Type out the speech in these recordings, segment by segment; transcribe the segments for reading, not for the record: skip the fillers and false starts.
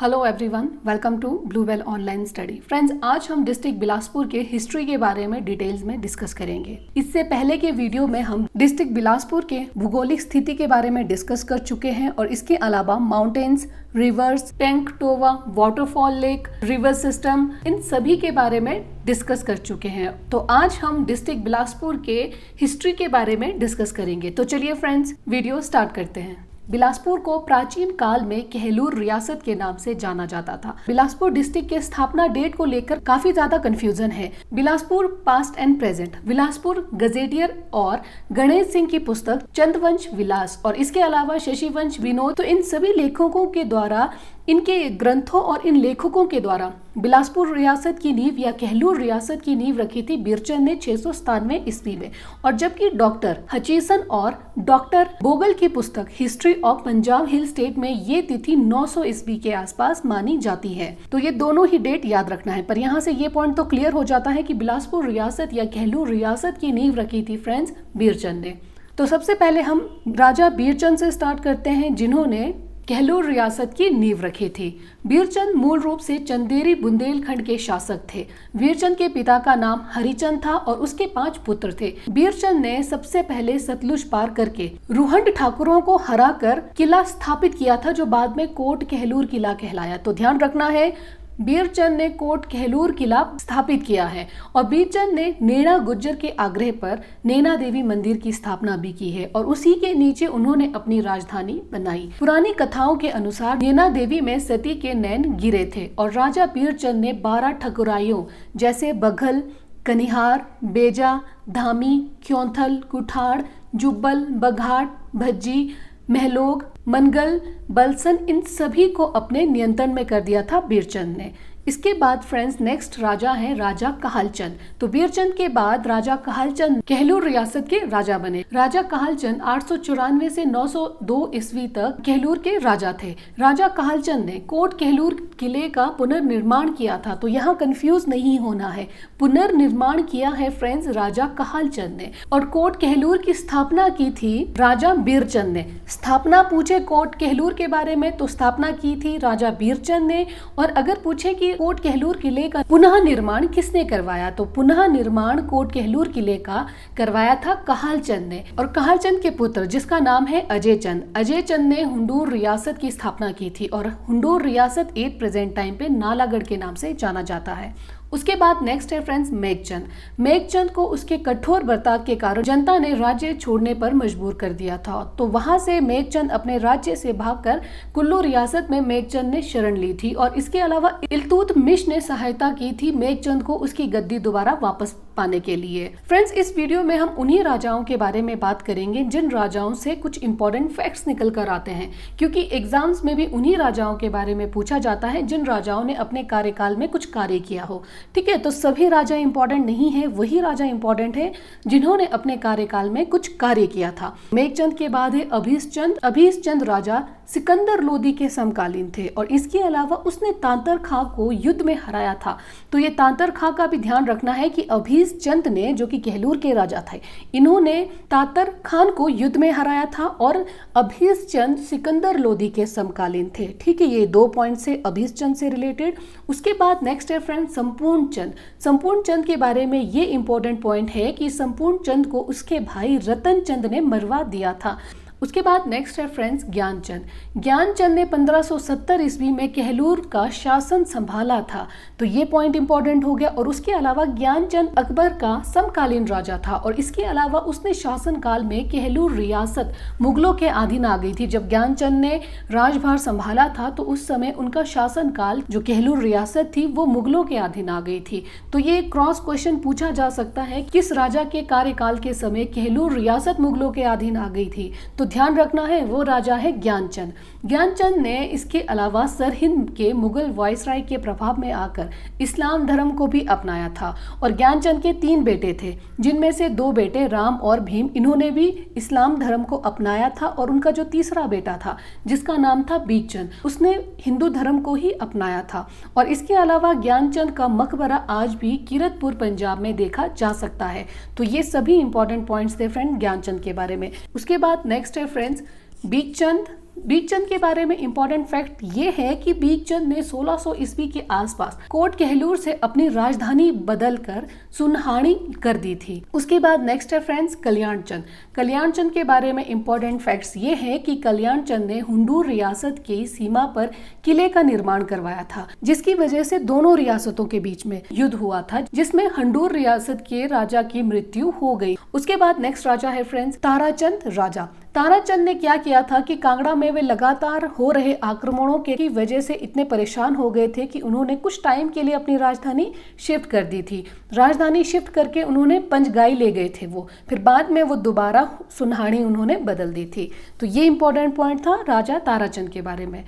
Hello everyone, welcome to Bluewell online study. Friends, आज हम district Bilaspur के हिस्ट्री के बारे में डिटेल्स में डिस्कस करेंगे। इससे पहले के वीडियो में हम डिस्ट्रिक्ट बिलासपुर के भूगोलिक स्थिति के बारे में डिस्कस कर चुके हैं और इसके अलावा माउंटेन्स, रिवर्स, टैंक टोवा, वाटरफॉल लेक, रिवर सिस्टम, इन सभी के बारे में डिस्कस कर चुके हैं। तो आज हम डिस्ट्रिक्ट बिलासपुर के हिस्ट्री के बारे में डिस्कस करेंगे। तो चलिए फ्रेंड्स, वीडियो स्टार्ट करते हैं। बिलासपुर को प्राचीन काल में कहलूर रियासत के नाम से जाना जाता था। बिलासपुर डिस्ट्रिक्ट के स्थापना डेट को लेकर काफी ज्यादा कंफ्यूजन है। Bilaspur past and present, Bilaspur gazetteer और गणेश सिंह की पुस्तक चंद्रवंश विलास और इसके अलावा शशिवंश विनोद, तो इन सभी लेखकों के द्वारा, इनके ग्रंथों और इन लेखकों के द्वारा बिलासपुर रियासत की नींव या कहलूर रियासत की नींव रखी थी बीरचंद ने 697 ईस्वी में। और जबकि डॉक्टर हचीसन और डॉक्टर बोगल की पुस्तक history of Punjab hill state में ये तिथि 900 ईस्वी के आसपास मानी जाती है। तो ये दोनों ही डेट याद रखना है। पर यहाँ से ये पॉइंट तो क्लियर हो जाता है कि बिलासपुर रियासत या कहलूर रियासत की नींव रखी थी फ्रेंड्स बीरचंद ने। तो सबसे पहले हम राजा बीरचंद से स्टार्ट करते हैं, जिन्होंने कहलूर रियासत की नींव रखी थी। बीरचंद मूल रूप से चंदेरी बुंदेलखंड के शासक थे। बीरचंद के पिता का नाम हरिचंद था और उसके 5 पुत्र थे। बीरचंद ने सबसे पहले सतलुज पार करके रुहंड ठाकुरों को हराकर किला स्थापित किया था, जो बाद में कोट कहलूर किला कहलाया। तो ध्यान रखना है, बीरचंद ने कोट कहलूर किला स्थापित किया है। और बीरचंद ने नैना गुज्जर के आग्रह पर नैना देवी मंदिर की स्थापना भी की है और उसी के नीचे उन्होंने अपनी राजधानी बनाई। पुरानी कथाओं के अनुसार नैना देवी में सती के नैन गिरे थे और राजा बीरचंद ने 12 ठकुराइयों जैसे बघल, कनिहार, बेजा, धामी, क्योंथल, कुठाड़, जुब्बल, बघाट, भज्जी, महलोग, मनगल, बलसन, इन सभी को अपने नियंत्रण में कर दिया था बीरचंद ने। इसके बाद फ्रेंड्स नेक्स्ट राजा है राजा कहालचंद। तो बीरचंद के बाद राजा कहालचंद कहलूर रियासत के राजा बने। राजा कहालचंद 894 से 902 ईस्वी तक कहलूर के राजा थे। राजा कहालचंद ने कोट कहलूर किले का पुनर्निर्माण किया था। तो यहाँ कंफ्यूज नहीं होना है, पुनर्निर्माण किया है फ्रेंड्स राजा कहालचंद ने। और कोट कहलूर की स्थापना की थी राजा बीरचंद ने। स्थापना पूछे कोट कहलूर के बारे में तो स्थापना की थी राजा बीरचंद ने। और अगर पूछे कि कोट कहलूर किले का पुनः निर्माण किसने करवाया, तो पुनः निर्माण कोट कहलूर किले का करवाया था कहालचंद ने। और कहालचंद के पुत्र जिसका नाम है अजय चंद ने हुंडूर रियासत की स्थापना की थी। और हुंडूर रियासत एट प्रेजेंट टाइम पे नालागढ़ के नाम से जाना जाता है। उसके बाद नेक्स्ट है फ्रेंड्स मेघचंद को उसके कठोर बर्ताव के कारण जनता ने राज्य छोड़ने पर मजबूर कर दिया था। तो वहां से मेघचंद अपने राज्य से भागकर कुल्लू रियासत में मेघचंद ने शरण ली थी। और इसके अलावा इल्तुतमिश ने सहायता की थी मेघचंद को उसकी गद्दी दोबारा वापस पाने के लिए। फ्रेंड्स, इस वीडियो में हम उन्हीं राजाओं के बारे में बात करेंगे जिन राजाओं से कुछ इंपॉर्टेंट फैक्ट्स निकल कर आते हैं, क्योंकि एग्जाम्स में भी उन्हीं राजाओं के बारे में पूछा जाता है जिन राजाओं ने अपने कार्यकाल में कुछ कार्य किया हो। ठीक है, तो सभी राजा इंपॉर्टेंट नहीं है, वही राजा इंपॉर्टेंट है जिन्होंने अपने कार्यकाल में कुछ कार्य किया था। मेघचंद के बाद है अभीसचंद राजा सिकंदर लोदी के समकालीन थे और इसके अलावा उसने तांतर खां को युद्ध में हराया था। तो ये तांतर खां का भी ध्यान रखना है कि अभीसचंद ने, जो कि कहलूर के राजा थे, इन्होंने तांतर खान को युद्ध में हराया था और अभीसचंद सिकंदर लोदी के समकालीन थे। ठीक है, ये 2 पॉइंट से अभीसचंद से रिलेटेड। उसके बाद नेक्स्ट है फ्रेंड संपूर्ण चंद के बारे में ये इंपॉर्टेंट पॉइंट है कि संपूर्ण चंद को उसके भाई रतन चंद ने मरवा दिया था। उसके बाद नेक्स्ट है फ्रेंड्स ज्ञानचंद ने 1570 ईस्वी में कहलूर का शासन संभाला था। तो ये पॉइंट इंपॉर्टेंट हो गया। और उसके अलावा ज्ञानचंद अकबर का समकालीन राजा था और इसके अलावा उसने शासन काल में कहलूर रियासत मुगलों के अधीन आ गई थी। जब ज्ञानचंद ने राजभार संभाला था तो उस समय उनका शासन काल, जो कहलूर रियासत थी, वो मुगलों के अधीन आ गई थी। तो ये क्रॉस क्वेश्चन पूछा जा सकता है, किस राजा के कार्यकाल के समय कहलूर रियासत मुगलों के अधीन आ गई थी। तो ध्यान रखना है, वो राजा है ज्ञानचंद ने इसके अलावा सरहिंद के मुगल वायसराय के प्रभाव में आकर इस्लाम धर्म को भी अपनाया था। और ज्ञानचंद के 3 बेटे थे, जिनमें से 2 बेटे राम और भीम, इन्होंने भी इस्लाम धर्म को अपनाया था। और उनका जो तीसरा बेटा था जिसका नाम था बीकचंद, उसने हिंदू धर्म को ही अपनाया था। और इसके अलावा ज्ञानचंद का मकबरा आज भी कीरतपुर पंजाब में देखा जा सकता है। तो ये सभी इंपॉर्टेंट पॉइंट्स थे फ्रेंड ज्ञानचंद के बारे में। उसके बाद नेक्स्ट है फ्रेंड्स बीकचंद बीकचंद के बारे में इंपॉर्टेंट फैक्ट ये है कि बीकचंद ने 1600 ईस्वी के आसपास कोट कहलूर से अपनी राजधानी बदलकर सुनहानी कर दी थी। उसके बाद नेक्स्ट है फ्रेंड्स कल्याण चंद। कल्याण चंद के बारे में इंपॉर्टेंट फैक्ट्स ये है कि कल्याण चंद ने हुंडूर रियासत की सीमा पर किले का निर्माण करवाया था, जिसकी वजह से दोनों रियासतों के बीच में युद्ध हुआ था, जिसमें हुंडूर रियासत के राजा की मृत्यु हो गई। उसके बाद नेक्स्ट राजा है फ्रेंड्स ताराचंद राजा। ताराचंद ने क्या किया था कि कांगड़ा में वे लगातार हो रहे आक्रमणों की वजह से इतने परेशान हो गए थे कि उन्होंने कुछ टाइम के लिए अपनी राजधानी शिफ्ट कर दी थी। राजधानी शिफ्ट करके उन्होंने पंचगाई ले गए थे वो, फिर बाद में वो दोबारा सुनहानी उन्होंने बदल दी थी। तो ये इंपॉर्टेंट पॉइंट था राजा ताराचंद के बारे में।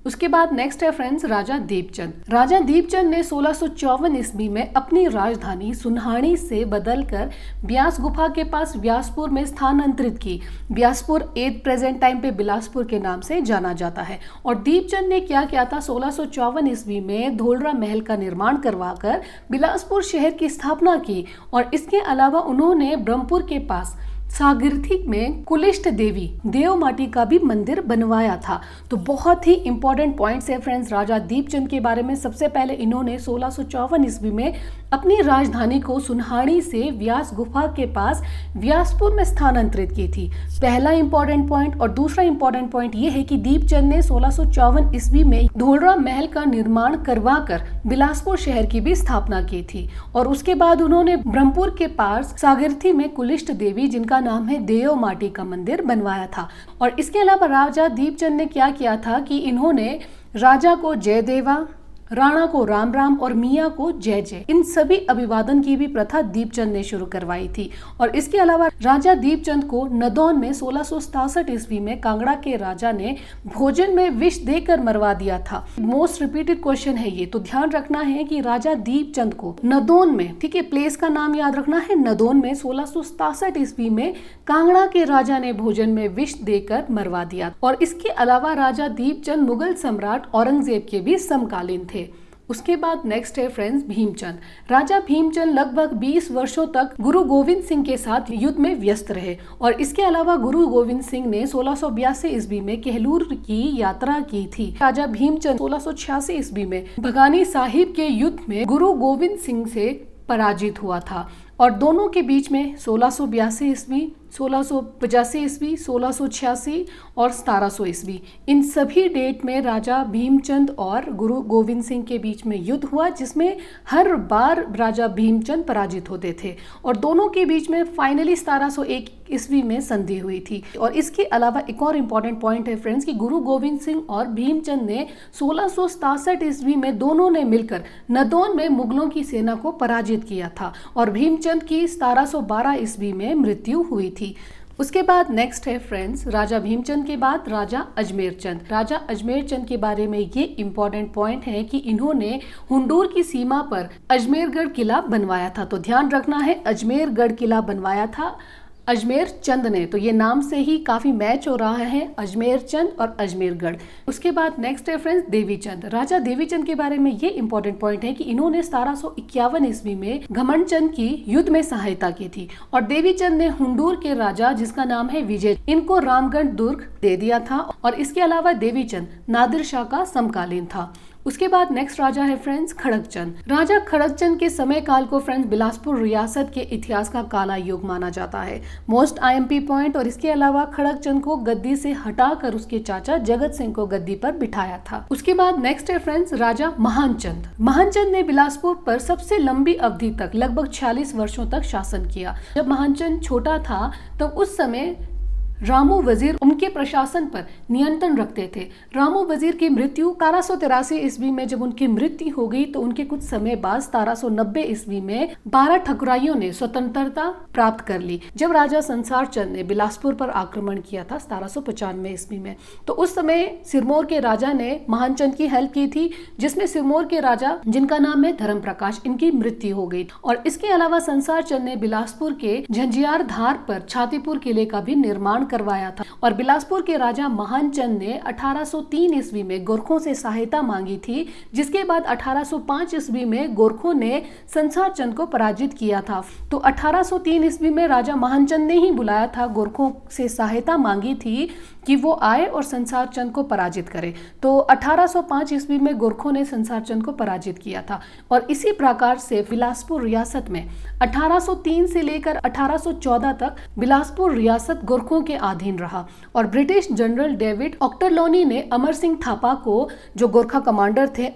उसके बाद नेक्स्ट है फ्रेंड्स राजा दीपचंद। राजा दीपचंद ने 1654 ईस्वी में अपनी राजधानी सुनहानी से बदलकर ब्यास गुफा के पास व्यासपुर में स्थानांतरित की। व्यासपुर एट प्रेजेंट टाइम पे बिलासपुर के नाम से जाना जाता है। और दीपचंद ने क्या किया था, 1654 ईस्वी में धोलरा महल का निर्माण करवाकर बिलासपुर शहर की स्थापना की। और इसके अलावा उन्होंने ब्रह्मपुर के पास सागिर्थी में कुलिष्ट देवी देव माटी का भी मंदिर बनवाया था। तो बहुत ही इंपॉर्टेंट पॉइंट्स है फ्रेंड्स राजा दीपचंद के बारे में। सबसे पहले इन्होंने 1654 ईस्वी में अपनी राजधानी को सुनहानी से व्यास गुफा के पास व्यासपुर में स्थानांतरित की थी, पहला इंपॉर्टेंट पॉइंट। और दूसरा इंपॉर्टेंट पॉइंट ये है कि दीपचंद ने 1654 ईस्वी में धोलरा महल का निर्माण करवाकर बिलासपुर शहर की भी स्थापना की थी। और उसके बाद उन्होंने ब्रह्मपुर के पास सागिर्थी में कुलिष्ट देवी, जिनका नाम है देव माटी का मंदिर बनवाया था। और इसके अलावा राजा दीपचंद ने क्या किया था कि इन्होंने राजा को जय देवा, राणा को राम राम और मियाँ को जय जय, इन सभी अभिवादन की भी प्रथा दीपचंद ने शुरू करवाई थी। और इसके अलावा राजा दीपचंद को नदौन में 1667 ईस्वी में कांगड़ा के राजा ने भोजन में विष देकर मरवा दिया था। मोस्ट रिपीटेड क्वेश्चन है ये, तो ध्यान रखना है कि राजा दीपचंद को नदौन में, ठीक है, प्लेस का नाम याद रखना है, नदौन में 1667 ईस्वी में कांगड़ा के राजा ने भोजन में विष देकर मरवा दिया। और इसके अलावा राजा दीपचंद मुगल सम्राट औरंगजेब के भी समकालीन थे। उसके बाद नेक्स्ट है फ्रेंड्स भीमचंद। राजा भीमचंद लगभग 20 वर्षों तक गुरु गोविंद सिंह के साथ युद्ध में व्यस्त रहे। और इसके अलावा गुरु गोविंद सिंह ने 1682 ईस्वी में कहलूर की यात्रा की थी। राजा भीमचंद 1686 ईस्वी में भगानी साहिब के युद्ध में गुरु गोविंद सिंह से पराजित हुआ था। और दोनों के बीच में 1682 ईस्वी, 1685 ईस्वी, 1686 और 1700 ईस्वी, इन सभी डेट में राजा भीमचंद और गुरु गोविंद सिंह के बीच में युद्ध हुआ, जिसमें हर बार राजा भीमचंद पराजित होते थे। और दोनों के बीच में फाइनली 1701 ईस्वी में संधि हुई थी। और इसके अलावा एक और इम्पॉर्टेंट पॉइंट है फ्रेंड्स कि गुरु गोविंद सिंह और भीमचंद ने 1667 ईस्वी में दोनों ने मिलकर नदौन में मुगलों की सेना को पराजित किया था। और भीमचंद की 1712 ईस्वी में मृत्यु हुई थी। उसके बाद नेक्स्ट है फ्रेंड्स राजा भीमचंद के बाद राजा अजमेर चंद। राजा अजमेर चंद के बारे में ये इंपॉर्टेंट पॉइंट है कि इन्होंने हुंडूर की सीमा पर अजमेरगढ़ किला बनवाया था। तो ध्यान रखना है, अजमेरगढ़ किला बनवाया था अजमेर चंद ने। तो ये नाम से ही काफी मैच हो रहा है, अजमेर चंद और अजमेरगढ़। उसके बाद नेक्स्ट है फ्रेंड्स देवीचंद। राजा देवीचंद के बारे में ये इंपॉर्टेंट पॉइंट है कि इन्होंने 1751 ईस्वी में घमंडचंद की युद्ध में सहायता की थी। और देवीचंद ने हुंडूर के राजा, जिसका नाम है विजय, इनको रामगढ़ दुर्ग दे दिया था। और इसके अलावा देवीचंद नादिर शाह का समकालीन था। उसके बाद नेक्स्ट राजा है फ्रेंड्स खड़गचंद। राजा खड़गचंद के समय काल को फ्रेंड्स बिलासपुर रियासत के इतिहास का काला युग माना जाता है, मोस्ट आईएमपी पॉइंट। और इसके अलावा खड़गचंद को गद्दी से हटाकर उसके चाचा जगत सिंह को गद्दी पर बिठाया था। उसके बाद नेक्स्ट है फ्रेंड्स राजा महानचंद। महानचंद ने बिलासपुर पर सबसे लंबी अवधि तक लगभग 46 वर्षों तक शासन किया। जब महानचंद छोटा था तब उस समय रामू वजीर उनके प्रशासन पर नियंत्रण रखते थे। रामू वजीर की मृत्यु 1783 ईस्वी में जब उनकी मृत्यु हो गई तो उनके कुछ समय बाद 1790 ईस्वी में 12 ठकुराइयों ने स्वतंत्रता प्राप्त कर ली। जब राजा संसार चंद ने बिलासपुर पर आक्रमण किया था 1795 ईस्वी में, तो उस समय सिरमौर के राजा ने महानचंद की हेल्प की थी, जिसमें सिरमौर के राजा, जिनका नाम है धर्म प्रकाश, इनकी मृत्यु हो गई। और इसके अलावा संसार चंद ने बिलासपुर के झंझियार धार पर छातीपुर किले का भी निर्माण करवाया था। और बिलासपुर के राजा महानचंद ने 1803 ईस्वी में गोरखों से सहायता मांगी थी, जिसके बाद 1805 ईस्वी में गोरखों ने संसार चंद को पराजित किया था। तो 1803 ईस्वी में राजा महानचंद ने ही बुलाया था, गोरखों से सहायता मांगी थी कि वो आए और संसार चंद को पराजित करे। तो 1805 ईस्वी में गोरखों ने संसार चंद को पराजित किया था। और इसी प्रकार से बिलासपुर रियासत में 1803 से लेकर 1814 तक बिलासपुर रियासत गोरखों के अधीन रहा। और ब्रिटिश जनरल डेविड ऑक्टरलोनी ने अमर सिंह थापा को, जो गोरखा कमांडर थे,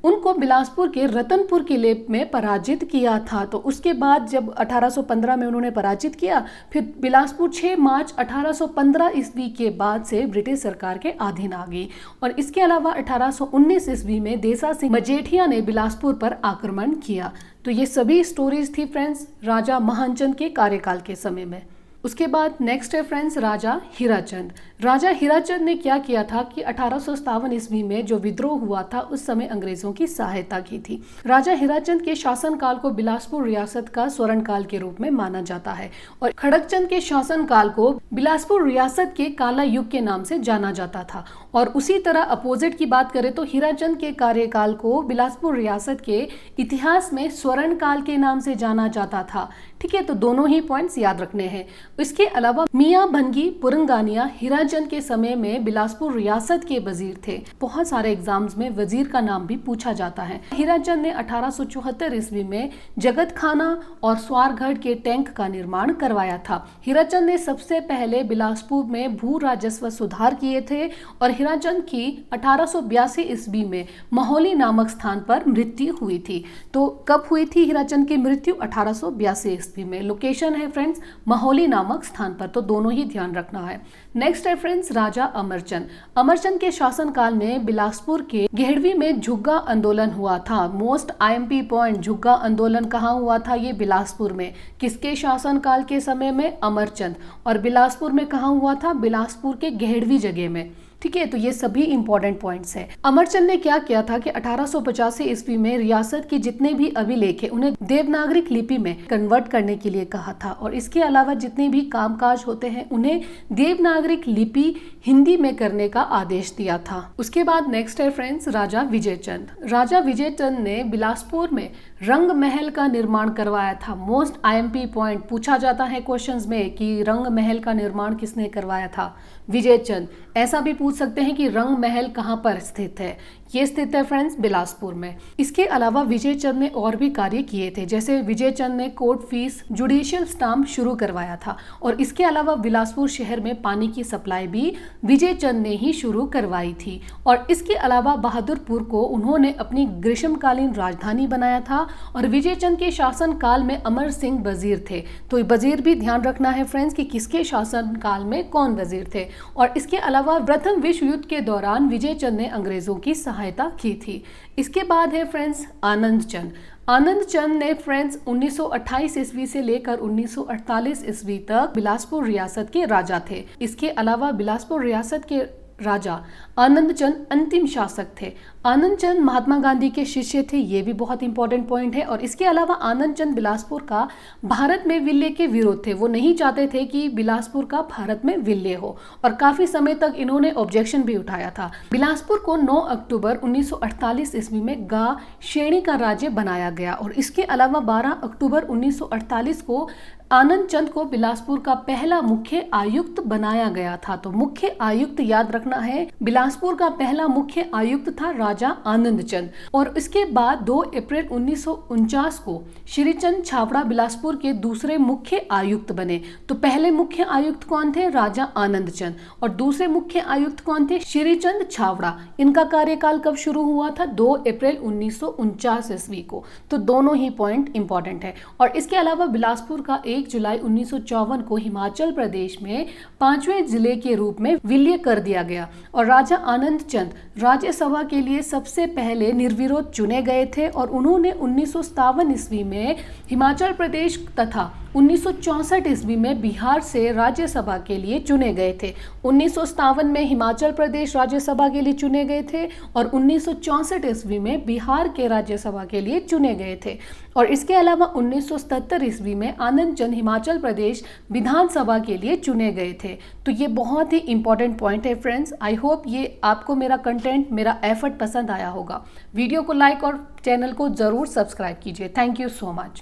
उनको बिलासपुर के रतनपुर किले में पराजित किया था। तो उसके बाद जब 1815 में उन्होंने पराजित किया, फिर बिलासपुर 6 मार्च 1815 ईस्वी के बाद से ब्रिटिश सरकार के अधीन आ गई। और इसके अलावा 1819 ईस्वी में देसा सिंह मजेठिया ने बिलासपुर पर आक्रमण किया। तो ये सभी स्टोरीज थी फ्रेंड्स राजा महानचंद के कार्यकाल के समय में। उसके बाद नेक्स्ट है फ्रेंड्स राजा हीराचंद। राजा हीराचंद ने क्या किया था कि 1857 ईस्वी में जो विद्रोह हुआ था, उस समय अंग्रेजों की सहायता की थी। राजा हीराचंद के शासनकाल को बिलासपुर रियासत का स्वर्ण काल के रूप में माना जाता है और खड़गचंद के शासनकाल को बिलासपुर रियासत के काला युग के नाम से जाना जाता था। और उसी तरह अपोजिट की बात करें तो हीराचंद के कार्यकाल को बिलासपुर रियासत के इतिहास में स्वर्ण काल के नाम से जाना जाता था। ठीक है, तो दोनों ही पॉइंट्स याद रखने हैं। इसके अलावा मियां भंगी पुरंगानिया हीराचंद के समय में बिलासपुर रियासत के वजीर थे। बहुत सारे एग्जाम्स में वजीर का नाम भी पूछा जाता है। हीराचंद ने 1874 ईस्वी में जगत खाना और स्वारगढ़ के टैंक का निर्माण करवाया था। हीराचंद ने सबसे पहले बिलासपुर में भू राजस्व सुधार किए थे और हीराचंद की 1882 ईस्वी में महोली नामक स्थान पर मृत्यु हुई थी। तो कब हुई थी हीराचंद की मृत्यु? 1882 ईस्वी में। लोकेशन है फ्रेंड्स महोली नामक स्थान पर, तो दोनों ही ध्यान रखना है। नेक्स्ट है फ्रेंड्स राजा अमरचंद। अमरचंद के शासनकाल में बिलासपुर के गेहड़वी में झुग्गा आंदोलन हुआ था। मोस्ट IMP पॉइंट, झुग्गा आंदोलन कहाँ हुआ था? ये बिलासपुर में। किसके शासनकाल के समय में? अमरचंद। और बिलासपुर में कहाँ हुआ था? बिलासपुर के गेहड़वी जगह में। ठीक है, तो ये सभी इंपॉर्टेंट पॉइंट्स हैं। अमरचंद ने क्या किया था कि 1885 ईस्वी में रियासत के जितने भी अभिलेख हैं उन्हें देवनागरिक लिपि में कन्वर्ट करने के लिए कहा था और इसके अलावा जितने भी कामकाज होते हैं उन्हें देवनागरिक लिपि हिंदी में करने का आदेश दिया था। उसके बाद नेक्स्ट है फ्रेंड्स राजा विजयचंद। राजा विजयचंद ने बिलासपुर में रंग महल का निर्माण करवाया था। मोस्ट IMP पॉइंट पूछा जाता है क्वेश्चंस में कि रंग महल का निर्माण किसने करवाया था? विजयचंद। ऐसा भी पूछ सकते हैं कि रंग महल कहाँ पर स्थित है? ये स्थित है फ्रेंड्स बिलासपुर में। इसके अलावा विजयचंद ने और भी कार्य किए थे, जैसे विजयचंद ने कोर्ट फीस जुडिशियल स्टाम्प शुरू करवाया था और इसके अलावा बिलासपुर शहर में पानी की सप्लाई भी विजयचंद ने ही शुरू करवाई थी। और इसके अलावा बहादुरपुर को उन्होंने अपनी ग्रीष्मकालीन राजधानी बनाया था और विजयचंद के शासन काल में अमर सिंह वजीर थे। तो वजीर भी ध्यान रखना है फ्रेंड्स कि किसके शासन काल में कौन वजीर थे। और इसके अलावा प्रथम विश्व युद्ध के दौरान विजयचंद ने अंग्रेजों की सहायता की थी। इसके बाद है फ्रेंड्स आनंद चंद। आनंद चंद ने फ्रेंड्स 1928 ईस्वी से लेकर 1948 ईस्वी तक बिलासपुर रियासत के राजा थे। इसके अलावा बिलासपुर रियासत के राजा आनंद चंद अंतिम शासक थे। आनंद चंद महात्मा गांधी के शिष्य थे, ये भी बहुत इंपॉर्टेंट पॉइंट है। और इसके अलावा आनंद चंद बिलासपुर का भारत में विलय के विरोध थे। वो नहीं चाहते थे कि बिलासपुर का भारत में विलय हो और काफी समय तक इन्होंने ऑब्जेक्शन भी उठाया था। बिलासपुर को 9 अक्टूबर 1948 ईस्वी में गा श्रेणी का राज्य बनाया गया और इसके अलावा 12 अक्टूबर 1948 को आनंद चंद को बिलासपुर का पहला मुख्य आयुक्त बनाया गया था। तो मुख्य आयुक्त याद रखना है, बिलासपुर का पहला मुख्य आयुक्त था राजा आनंद चंद। और इसके बाद 2 अप्रैल 1949 को श्रीचंद छावड़ा बिलासपुर के दूसरे मुख्य आयुक्त बने। तो पहले मुख्य आयुक्त कौन थे? राजा आनंद चंद। और दूसरे मुख्य आयुक्त कौन थे? श्रीचंद छावड़ा। इनका कार्यकाल कब शुरू हुआ था? 2 अप्रैल 1949 ईस्वी को। तो दोनों ही पॉइंट इंपॉर्टेंट है। और इसके अलावा बिलासपुर का 1 जुलाई 1954 को हिमाचल प्रदेश में 5वें जिले के रूप में विलय कर दिया गया। और राजा आनंद चंद राज्यसभा के लिए सबसे पहले निर्विरोध चुने गए थे और उन्होंने 1957 ईस्वी में हिमाचल प्रदेश तथा 1964 ईस्वी में बिहार से राज्यसभा के लिए चुने गए थे। 1957 में हिमाचल प्रदेश राज्यसभा के लिए चुने गए थे और 1964 ईस्वी में बिहार के राज्यसभा के लिए चुने गए थे। और इसके अलावा 1977 ईस्वी में आनंद चंद हिमाचल प्रदेश विधानसभा के लिए चुने गए थे। तो ये बहुत ही इंपॉर्टेंट पॉइंट है फ्रेंड्स। आई होप ये आपको मेरा कंटेंट, मेरा एफर्ट पसंद आया होगा। वीडियो को लाइक और चैनल को ज़रूर सब्सक्राइब कीजिए। Thank you so much.